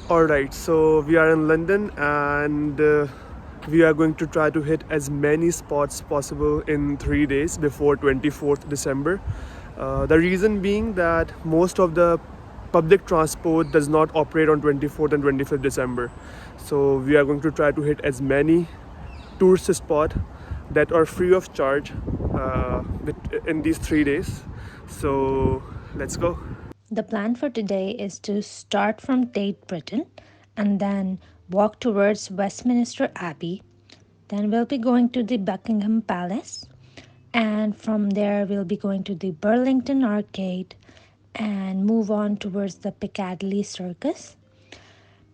Alright, so we are in London and we are going to try to hit as many spots possible in 3 days before 24th December. The reason being that most of the public transport does not operate on 24th and 25th December. So we are going to try to hit as many tourist spots that are free of charge in these 3 days. So let's go. The plan for today is to start from Tate Britain and then walk towards Westminster Abbey. Then we'll be going to the Buckingham Palace, and from there we'll be going to the Burlington Arcade and move on towards the Piccadilly Circus.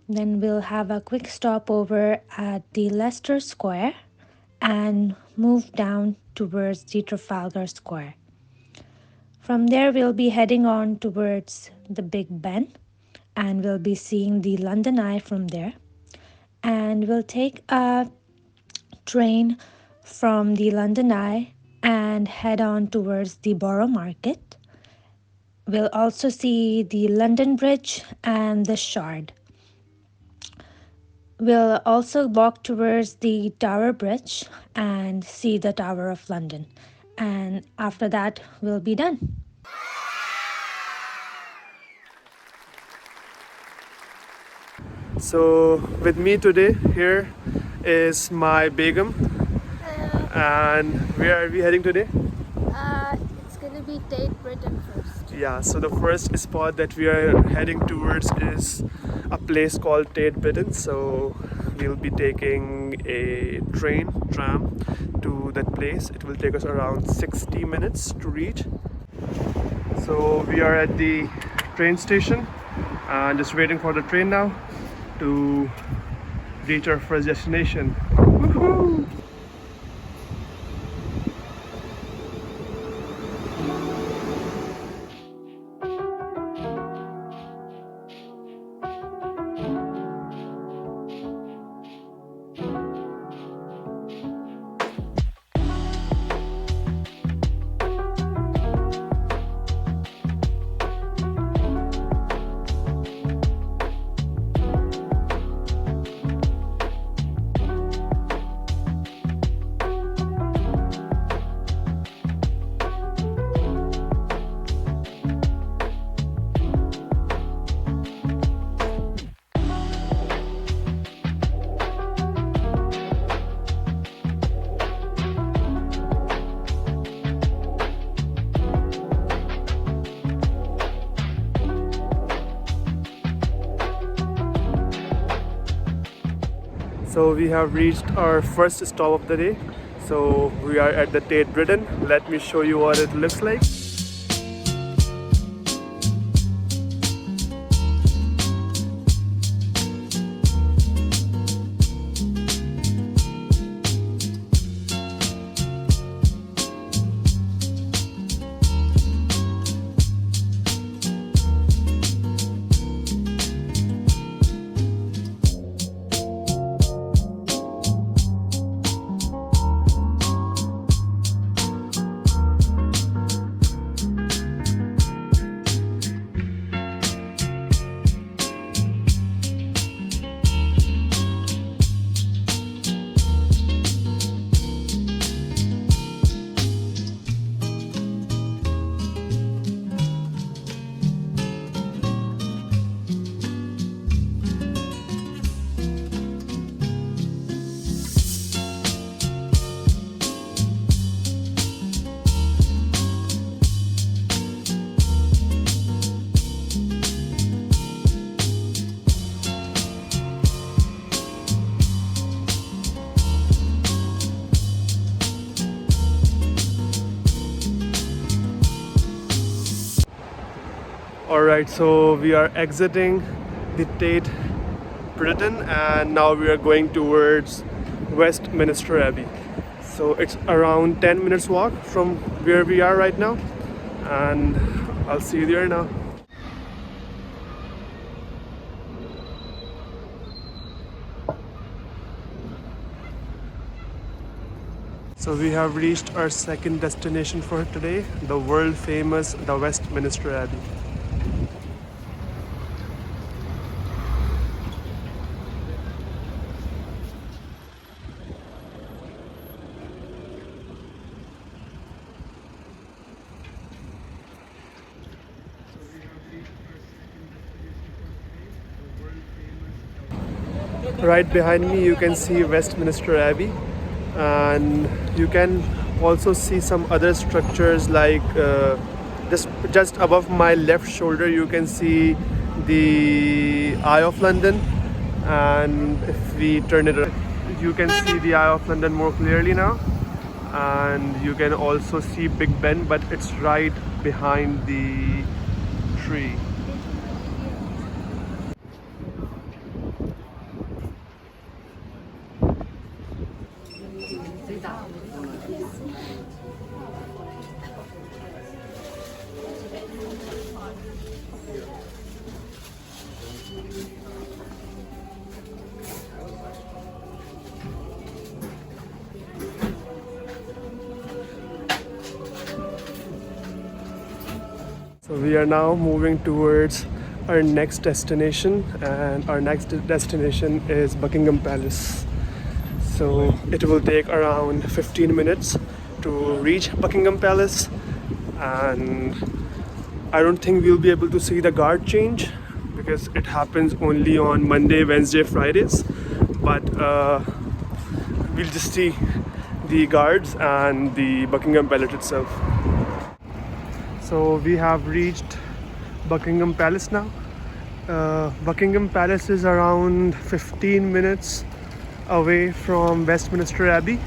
Then we'll have a quick stopover at the Leicester Square and move down towards the Trafalgar Square. From there, we'll be heading on towards the Big Ben and we'll be seeing the London Eye from there. And we'll take a train from the London Eye and head on towards the Borough Market. We'll also see the London Bridge and the Shard. We'll also walk towards the Tower Bridge and see the Tower of London. And after that, we'll be done. So with me today here is my Begum. And where are we heading today? It's gonna be Tate Britain first. Yeah, so the first spot that we are heading towards is a place called Tate Britain. So we'll be taking a tram to that place. It will take us around 60 minutes to reach. So we are at the train station and just waiting for the train now to reach our first destination. Woohoo! So we have reached our first stop of the day. So we are at the Tate Britain. Let me show you what it looks like. Alright, so we are exiting the Tate Britain and now we are going towards Westminster Abbey. So it's around 10 minutes walk from where we are right now, and I'll see you there now. So we have reached our second destination for today, the world famous the Westminster Abbey. Right behind me you can see Westminster Abbey, and you can also see some other structures like just above my left shoulder you can see the Eye of London, and if we turn it around you can see the Eye of London more clearly now, and you can also see Big Ben, but it's right behind the tree. So we are now moving towards our next destination, and our next destination is Buckingham Palace. So it will take around 15 minutes to reach Buckingham Palace, and I don't think we'll be able to see the guard change because it happens only on Monday, Wednesday, Fridays. But we'll just see the guards and the Buckingham Palace itself. So we have reached Buckingham Palace now. Buckingham Palace is around 15 minutes away from Westminster Abbey,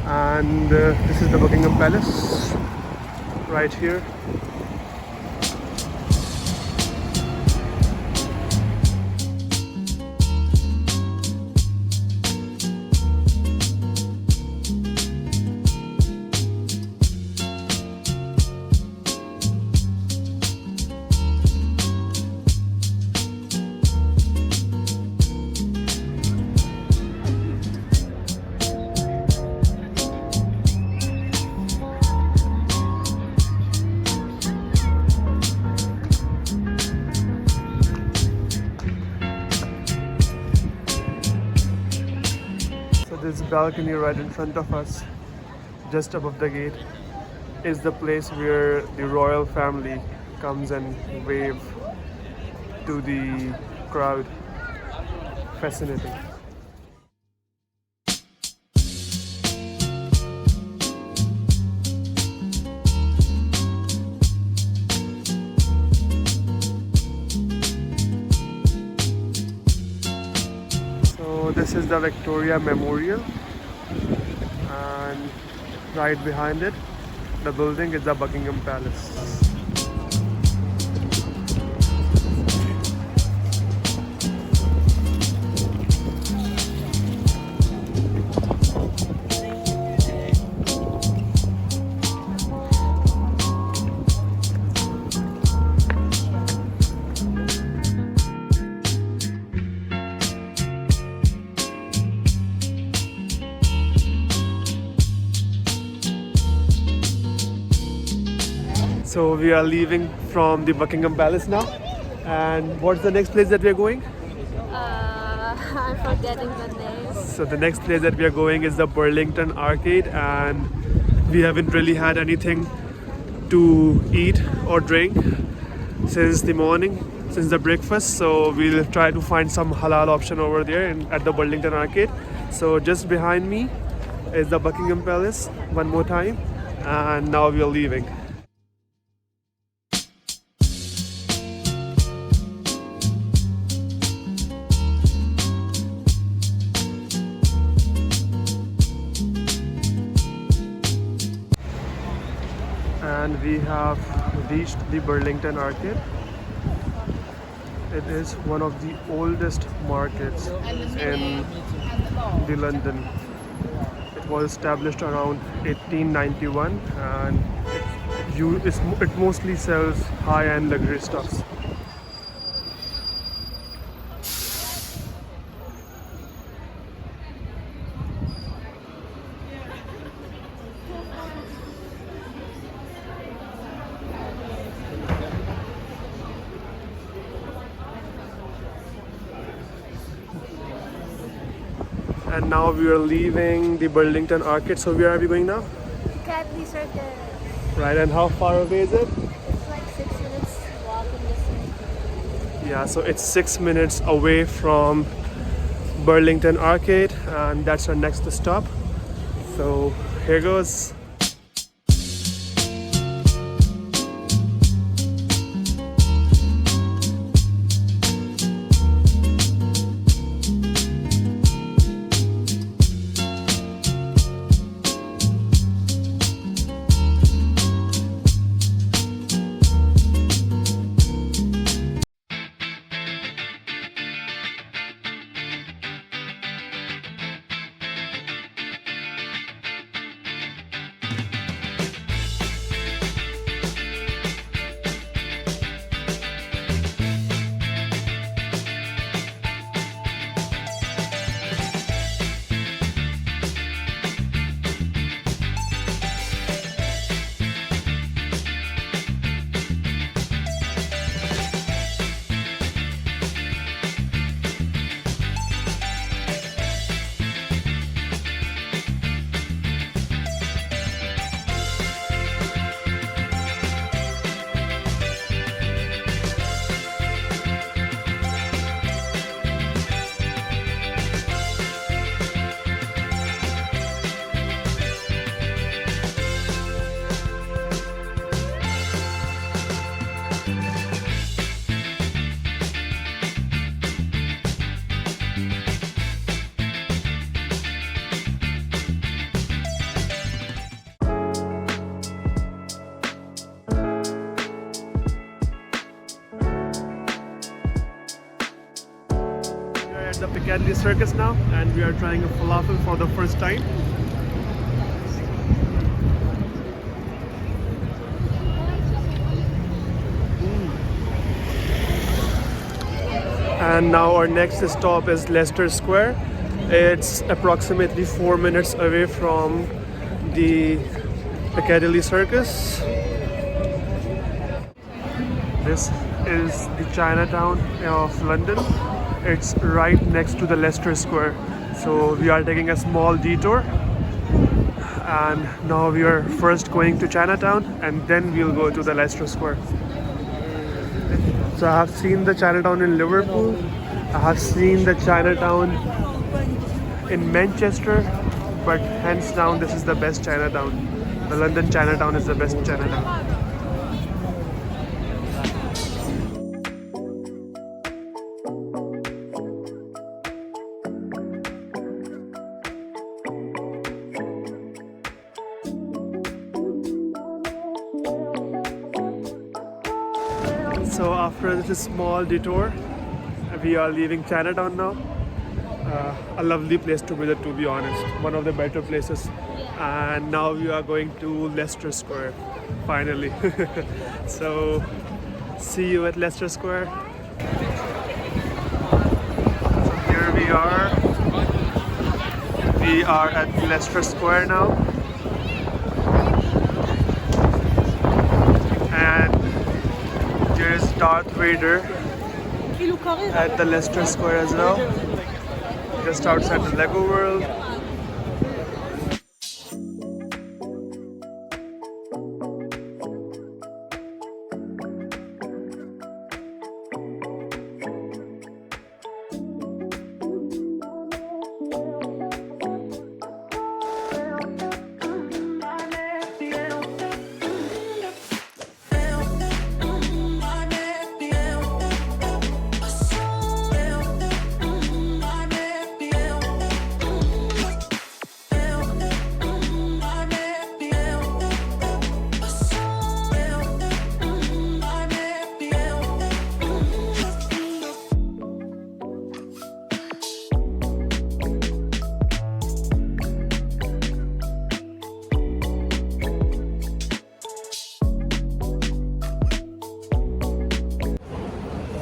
and this is the Buckingham Palace right here. This balcony right in front of us, just above the gate, is the place where the royal family comes and wave to the crowd. Fascinating. So this is the Victoria Memorial, and right behind it, the building is the Buckingham Palace. So we are leaving from the Buckingham Palace now. And what's the next place that we are going? I'm forgetting the name. So the next place that we are going is the Burlington Arcade, and we haven't really had anything to eat or drink since the morning, since the breakfast. So we'll try to find some halal option over there at the Burlington Arcade. So just behind me is the Buckingham Palace one more time, and now we are leaving. And we have reached the Burlington Arcade. It is one of the oldest markets in the London. It was established around 1891, and it mostly sells high-end luxury stuffs. And now we are leaving the Burlington Arcade. So where are we going now? Piccadilly Circus. Right, and how far away is it? It's like 6 minutes walking distance. Yeah, so it's 6 minutes away from Burlington Arcade, and that's our next stop. So here goes. At the Piccadilly Circus now, and we are trying a falafel for the first time. And now our next stop is Leicester Square. It's approximately 4 minutes away from the Piccadilly Circus. This is the Chinatown of London. It's right next to the Leicester Square. So we are taking a small detour, and now we are first going to Chinatown and then we'll go to the Leicester Square. So I have seen the Chinatown in Liverpool, I have seen the Chinatown in Manchester, but hands down this is the best Chinatown. The London Chinatown is the best Chinatown. So after this small detour, we are leaving Chinatown now. A lovely place to visit, to be honest. One of the better places. And now we are going to Leicester Square, finally. So see you at Leicester Square. So here we are. We are at Leicester Square now. And there is Darth Vader at the Leicester Square as well, just outside the Lego World.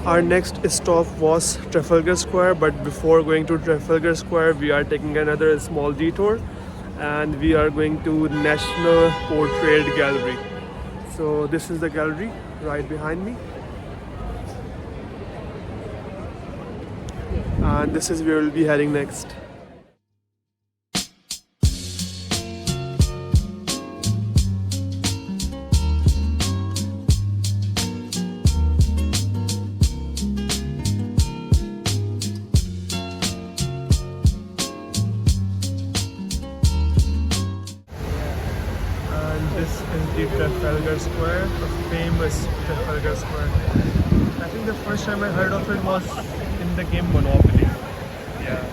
Our next stop was Trafalgar Square, but before going to Trafalgar Square, we are taking another small detour and we are going to National Portrait Gallery. So this is the gallery right behind me. And this is where we'll be heading next. Trafalgar Square, the famous Trafalgar Square. I think the first time I heard of it was in the game Monopoly. Yeah,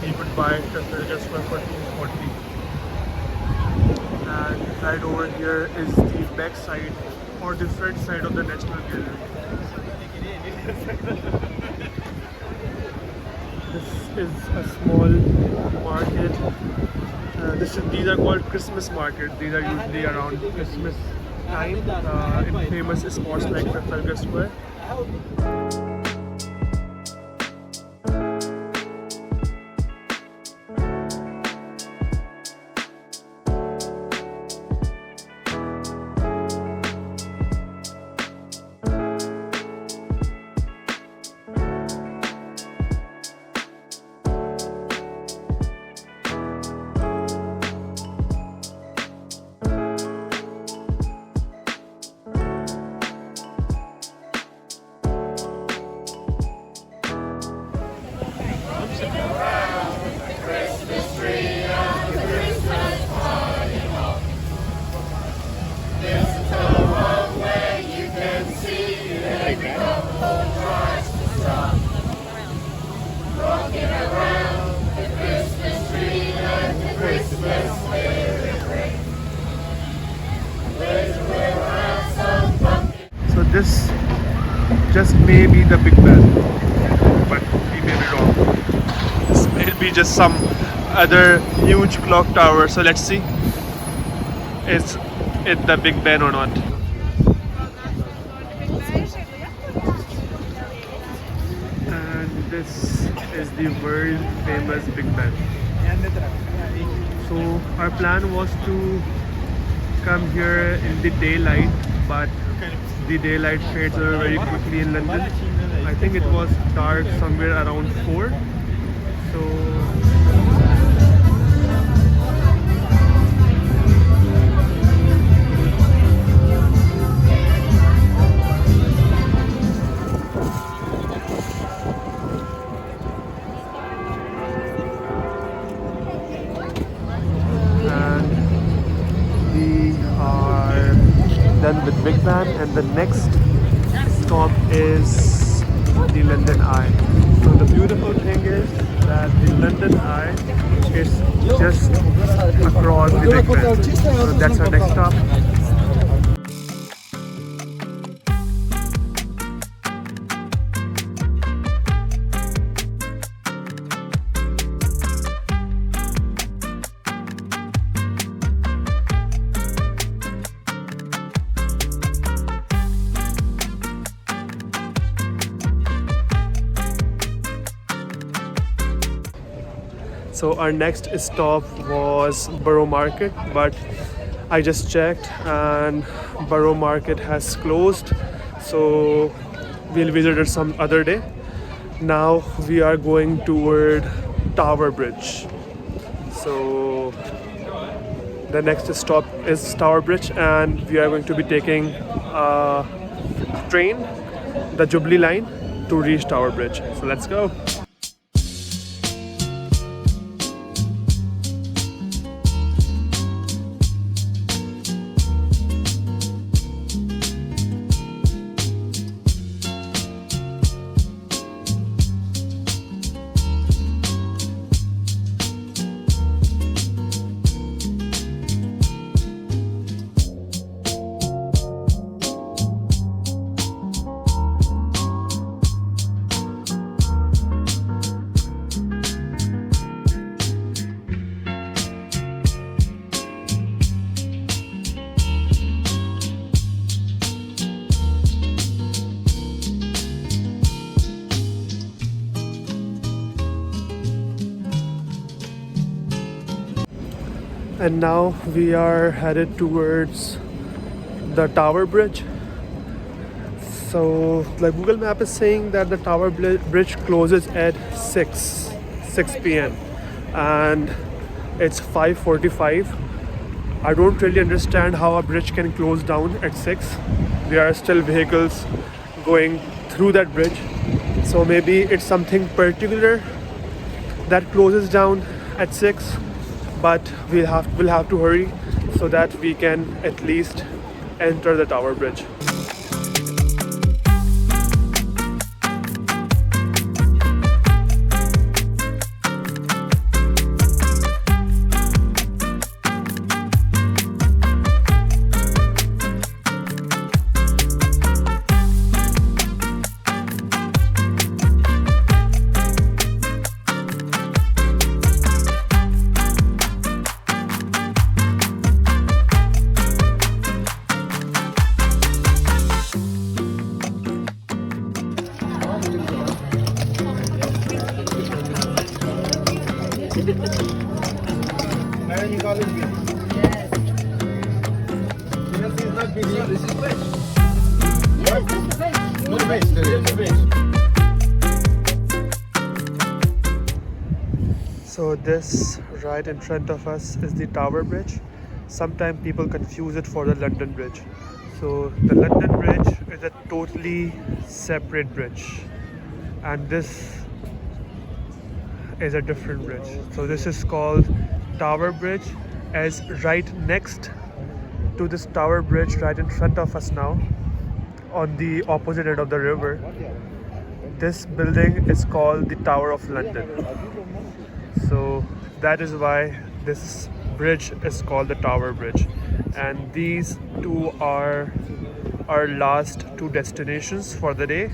you could buy Trafalgar Square for 240. And right over here is the back side or the front side of the National Gallery. This is a small market. These are called Christmas market. These are usually around Christmas time in famous spots like Trafalgar Square. So this just may be the Big Ben, but we may be wrong. This may be just some other huge clock tower. So let's see, is it the Big Ben or not? And this is the world famous Big Ben. So our plan was to come here in the daylight, but the daylight fades away very quickly in London. I think it was dark somewhere around 4. So done with Big Ben, and the next stop is the London Eye. So the beautiful thing is that the London Eye is just across the Big Ben. So that's our next stop. So our next stop was Borough Market, but I just checked and Borough Market has closed. So we'll visit it some other day. Now we are going toward Tower Bridge. So the next stop is Tower Bridge, and we are going to be taking a train, the Jubilee line, to reach Tower Bridge. So let's go. And now we are headed towards the Tower Bridge. So the Google Map is saying that the Tower Bridge closes at 6 p.m. and it's 5:45. I don't really understand how a bridge can close down at 6. There are still vehicles going through that bridge. So maybe it's something particular that closes down at 6. But we'll have to hurry so that we can at least enter the Tower Bridge. So this right in front of us is the Tower Bridge. Sometimes people confuse it for the London Bridge. So the London Bridge is a totally separate bridge, and this is a different bridge. So this is called Tower Bridge, as right next to this Tower Bridge right in front of us now, on the opposite end of the river, this building is called the Tower of London. So that is why this bridge is called the Tower Bridge. And these two are our last two destinations for the day.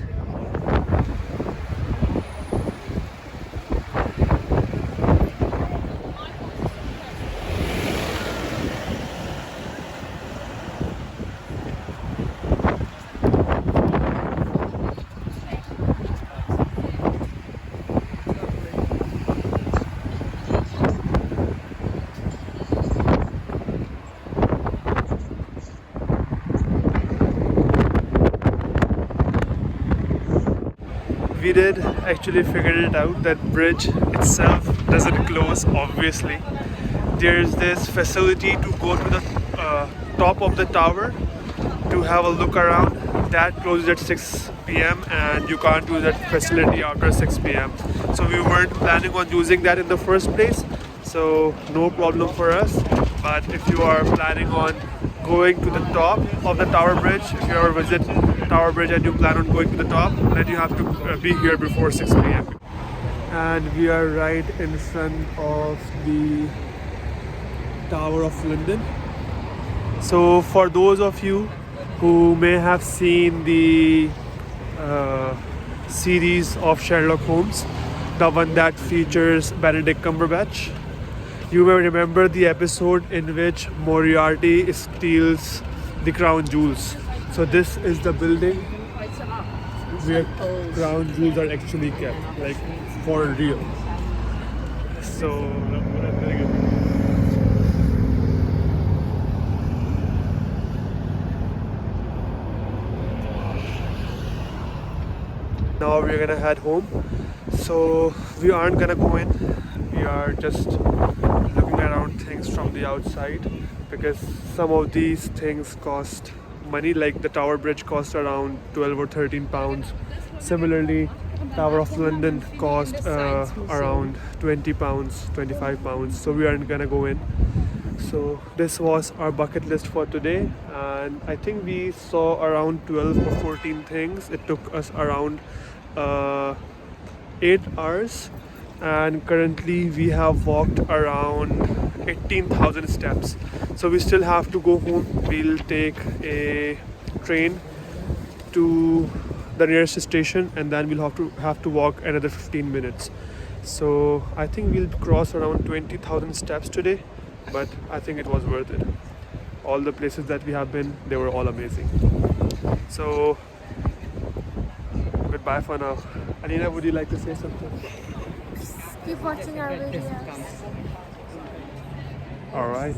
We did actually figure it out that bridge itself doesn't close, obviously. There's this facility to go to the top of the tower to have a look around. That closes at 6 p.m. and you can't use that facility after 6 p.m. So we weren't planning on using that in the first place, so no problem for us. But if you are planning on going to the top of the Tower Bridge, if you ever visit Tower Bridge and you plan on going to the top, then you have to be here before 6 p.m. And we are right in front of the Tower of London. So for those of you who may have seen the series of Sherlock Holmes, the one that features Benedict Cumberbatch, you may remember the episode in which Moriarty steals the crown jewels. So this is the building where crown jewels are actually kept, like for real. So now we're gonna head home. So we aren't gonna go in. We are just looking around things from the outside because some of these things cost money, like the Tower Bridge cost around 12 or 13 pounds. Similarly, Tower of London cost around 20 pounds, 25 pounds. So we aren't gonna go in. So this was our bucket list for today, and I think we saw around 12 or 14 things. It took us around 8 hours, and currently we have walked around 18,000 steps. So we still have to go home. We'll take a train to the nearest station, and then we'll have to walk another 15 minutes. So I think we'll cross around 20,000 steps today, but I think it was worth it. All the places that we have been, they were all amazing. So goodbye for now. Alina, would you like to say something? Keep watching our videos. All right.